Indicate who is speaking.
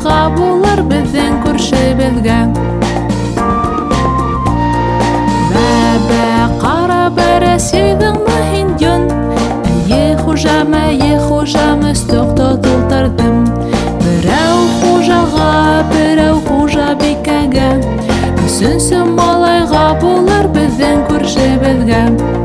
Speaker 1: малайга булыр безнең күршебезгә. Бәбә кара бәрәс йыйдыңмы һин йон? Әйе хужам, өстөкте тултырдым. Берәү хужага, берәү хужабикәгә, өченче малайга булыр безнең күршебезгә.